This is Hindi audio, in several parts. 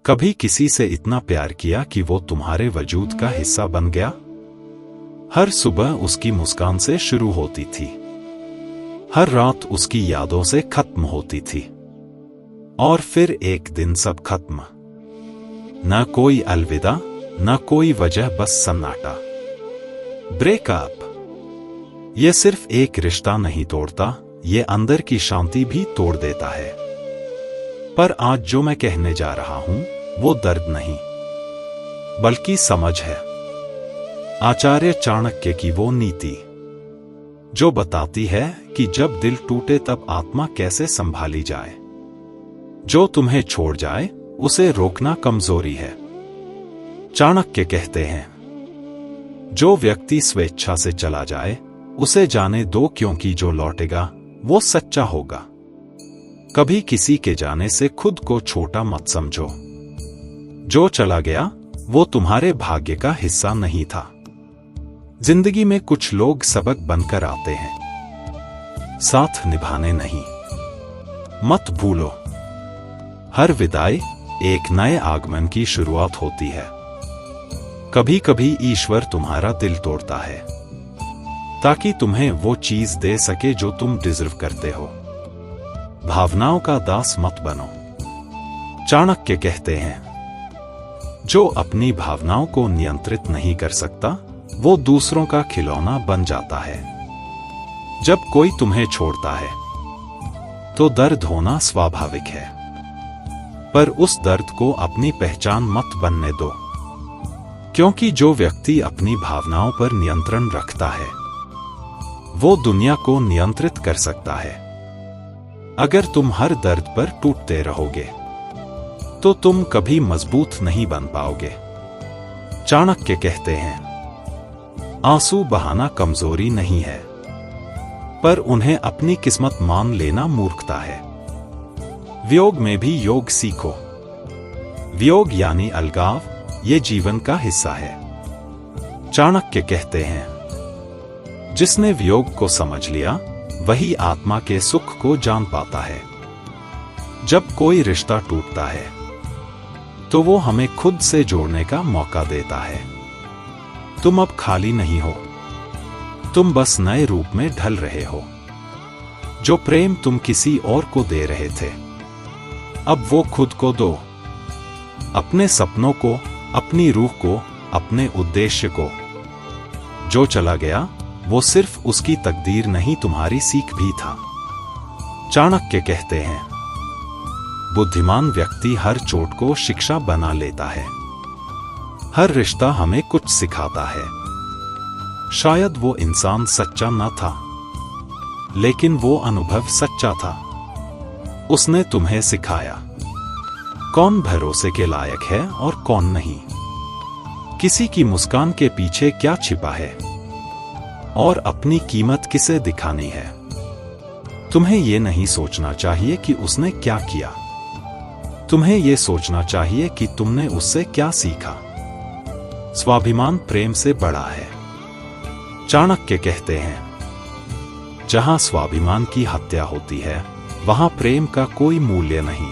कभी किसी से इतना प्यार किया कि वो तुम्हारे वजूद का हिस्सा बन गया? हर सुबह उसकी मुस्कान से शुरू होती थी, हर रात उसकी यादों से खत्म होती थी, और फिर एक दिन सब खत्म। न कोई अलविदा, न कोई वजह, बस सन्नाटा। ब्रेकअप ये सिर्फ एक रिश्ता नहीं तोड़ता, ये अंदर की शांति भी तोड़ देता है। पर आज जो मैं कहने जा रहा हूं वो दर्द नहीं, बल्कि समझ है। आचार्य चाणक्य की वो नीति जो बताती है कि जब दिल टूटे तब आत्मा कैसे संभाली जाए। जो तुम्हें छोड़ जाए उसे रोकना कमजोरी है। चाणक्य कहते हैं, जो व्यक्ति स्वेच्छा से चला जाए उसे जाने दो, क्योंकि जो लौटेगा वो सच्चा होगा। कभी किसी के जाने से खुद को छोटा मत समझो। जो चला गया वो तुम्हारे भाग्य का हिस्सा नहीं था। जिंदगी में कुछ लोग सबक बनकर आते हैं, साथ निभाने नहीं। मत भूलो, हर विदाई एक नए आगमन की शुरुआत होती है। कभी कभी ईश्वर तुम्हारा दिल तोड़ता है ताकि तुम्हें वो चीज दे सके जो तुम डिजर्व करते हो। भावनाओं का दास मत बनो। चाणक्य कहते हैं, जो अपनी भावनाओं को नियंत्रित नहीं कर सकता वो दूसरों का खिलौना बन जाता है। जब कोई तुम्हें छोड़ता है तो दर्द होना स्वाभाविक है, पर उस दर्द को अपनी पहचान मत बनने दो, क्योंकि जो व्यक्ति अपनी भावनाओं पर नियंत्रण रखता है वो दुनिया को नियंत्रित कर सकता है। अगर तुम हर दर्द पर टूटते रहोगे तो तुम कभी मजबूत नहीं बन पाओगे। चाणक्य कहते हैं, आंसू बहाना कमजोरी नहीं है, पर उन्हें अपनी किस्मत मान लेना मूर्खता है। वियोग में भी योग सीखो। वियोग यानी अलगाव, ये जीवन का हिस्सा है। चाणक्य कहते हैं, जिसने वियोग को समझ लिया वही आत्मा के सुख को जान पाता है। जब कोई रिश्ता टूटता है तो वो हमें खुद से जोड़ने का मौका देता है। तुम अब खाली नहीं हो, तुम बस नए रूप में ढल रहे हो। जो प्रेम तुम किसी और को दे रहे थे, अब वो खुद को दो। अपने सपनों को, अपनी रूह को, अपने उद्देश्य को। जो चला गया वो सिर्फ उसकी तकदीर नहीं, तुम्हारी सीख भी था। चाणक्य कहते हैं, बुद्धिमान व्यक्ति हर चोट को शिक्षा बना लेता है। हर रिश्ता हमें कुछ सिखाता है। शायद वो इंसान सच्चा न था, लेकिन वो अनुभव सच्चा था। उसने तुम्हें सिखाया कौन भरोसे के लायक है और कौन नहीं, किसी की मुस्कान के पीछे क्या छिपा है, और अपनी कीमत किसे दिखानी है। तुम्हें यह नहीं सोचना चाहिए कि उसने क्या किया, तुम्हें यह सोचना चाहिए कि तुमने उससे क्या सीखा। स्वाभिमान प्रेम से बड़ा है। चाणक्य कहते हैं, जहां स्वाभिमान की हत्या होती है वहां प्रेम का कोई मूल्य नहीं।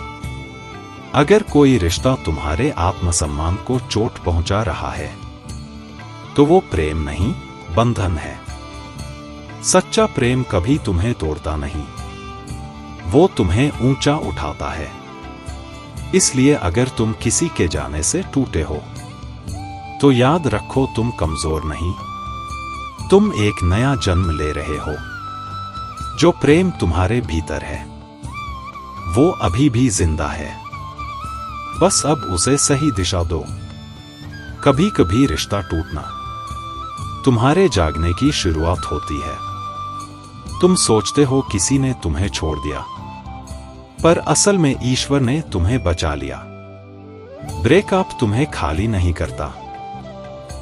अगर कोई रिश्ता तुम्हारे आत्मसम्मान को चोट पहुंचा रहा है तो वो प्रेम नहीं, बंधन है। सच्चा प्रेम कभी तुम्हें तोड़ता नहीं, वो तुम्हें ऊंचा उठाता है। इसलिए अगर तुम किसी के जाने से टूटे हो तो याद रखो, तुम कमजोर नहीं, तुम एक नया जन्म ले रहे हो। जो प्रेम तुम्हारे भीतर है वो अभी भी जिंदा है, बस अब उसे सही दिशा दो। कभी कभी रिश्ता टूटना तुम्हारे जागने की शुरुआत होती है। तुम सोचते हो किसी ने तुम्हें छोड़ दिया, पर असल में ईश्वर ने तुम्हें बचा लिया। ब्रेकअप तुम्हें खाली नहीं करता,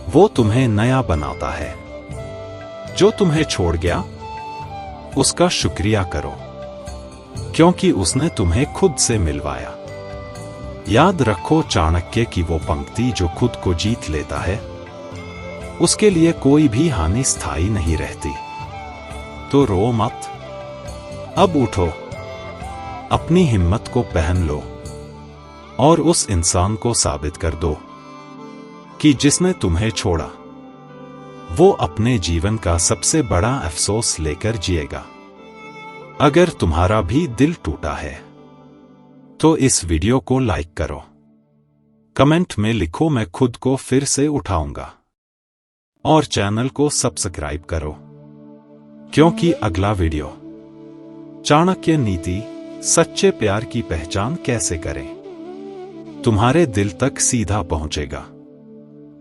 वो तुम्हें नया बनाता है। जो तुम्हें छोड़ गया उसका शुक्रिया करो, क्योंकि उसने तुम्हें खुद से मिलवाया। याद रखो चाणक्य की वो पंक्ति, जो खुद को जीत लेता है उसके लिए कोई भी हानि स्थायी नहीं रहती। तो रो मत, अब उठो, अपनी हिम्मत को पहन लो। और उस इंसान को साबित कर दो कि जिसने तुम्हें छोड़ा वो अपने जीवन का सबसे बड़ा अफसोस लेकर जिएगा। अगर तुम्हारा भी दिल टूटा है तो इस वीडियो को लाइक करो, कमेंट में लिखो मैं खुद को फिर से उठाऊंगा, और चैनल को सब्सक्राइब करो, क्योंकि अगला वीडियो चाणक्य नीति सच्चे प्यार की पहचान कैसे करें तुम्हारे दिल तक सीधा पहुंचेगा।